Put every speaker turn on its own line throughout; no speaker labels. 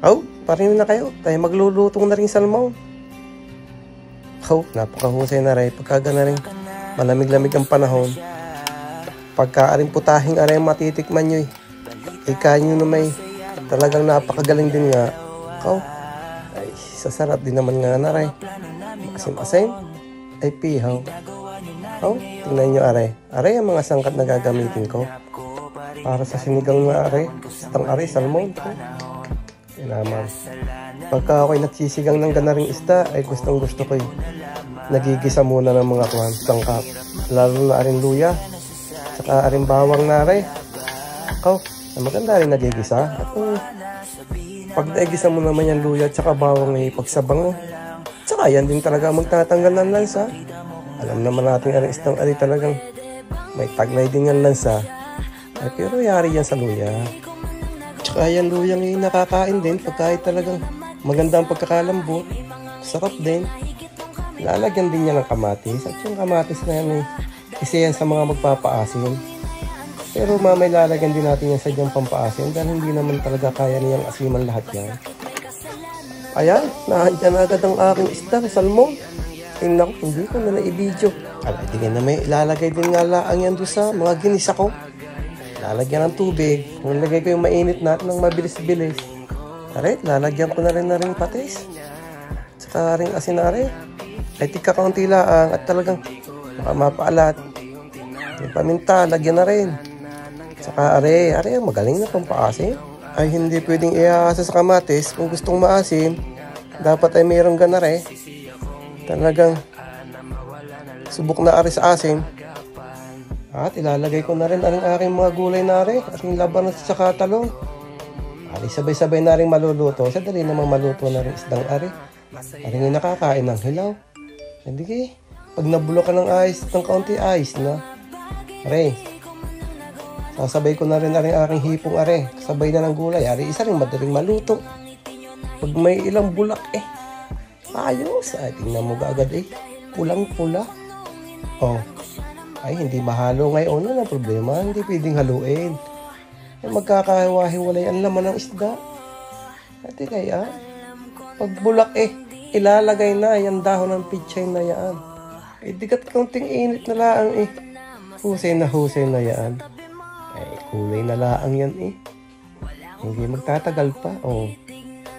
Oh, parin na kayo. Tayo magluluto na rin salmon. Oh, napakahusay na rin. Pagkaga na rin malamig-lamig ang panahon. Pagkaaring putahing aray matitikman nyo eh. Ika nyo na may talagang napakagaling din nga. Oh, ay sasarap din naman nga na rin. Masim-asim ay pihaw. Oh, tingnan nyo aray. Aray ang mga sangkat na gagamitin ko. Para sa sinigang na aray. Ang aray, salmon. Naman. Pagka ako'y nagsisigang ng ganaring isda, ay gustong gusto ko'y nagigisa muna ng mga tangkap. Lalo na aring luya, saka aring bawang na rin. Ikaw, maganda rin nagigisa. At pag naigisa mo naman yung luya at saka bawang ay pagsabang mo. Saka yan din talaga magtatanggal ng lansa. Alam naman natin aring isdang ari talagang may taglay din yung lansa. Ay, pero yari yan sa luya. Tsaka yan luyang yung nakakain din pagkahit talagang maganda ang pagkakalambot. Sarap din. Lalagyan din niya ng kamatis. At yung kamatis na yan isa yan sa mga magpapaasin. Pero mamay lalagyan din natin yan sa diyang pampaasin dahil hindi naman talaga kaya niyang asiman lahat yan. Ayan, nahandyan agad ang aking isda, salmon. Tingnan ko, hindi ko na na-i-video. Tingnan na may ilalagay din nga laang yan doon sa mga ginisa ko. Lalagyan ng tubig. Nalagay ko yung mainit na ng mabilis-bilis. Aray, lalagyan ko na rin patis. Saka rin asin na rin. Ay tika kaunti laang at talagang mapaalat. Yung paminta, lagyan na rin. Saka aray, magaling na pampaasim. Ay hindi pwedeng ihaasa sa kamatis. Kung gustong maasim, dapat ay mayroong ganare. Talagang subok na aray sa asim. At ilalagay ko na rin ang aking mga gulay na rin. Aking laban at saka talong. Ari sabay-sabay na rin maluluto. Sa dali namang maluto na rin isdang ari. Ari nga nakakain ng hilaw. Hindi kayo. Pag nabulok ka ng ice, ng kaunti ice na. Ari. Sasabay ko na rin aking hipong ari. Sabay na ng gulay. Ari isa rin madaling maluto. Pag may ilang bulak ayos. Ay tingnan mo agad pulang-pula. Oh. Ay, hindi mahalo ngayon. Ano ang problema? Hindi pwedeng haluin. Ay, magkakahiwa-hiwalay ang laman ng isda. At kaya, pag bulak ilalagay na yung dahon ng pichay na yan. Digat kaunting init na laang husay na yan. Ay, kulay na laang yan Hindi magtatagal pa. Oh.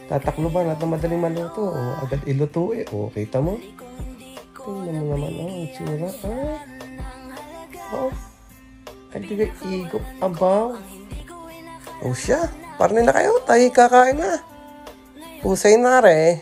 Tataklo ba natin madaling maluto? Oh, agad iluto Oh, kita mo? Tingnan mo naman. Oh, tsura. Oh, hindi ka igop abaw. O siya, parang na kayo, tayo kakain na. Husay na rin.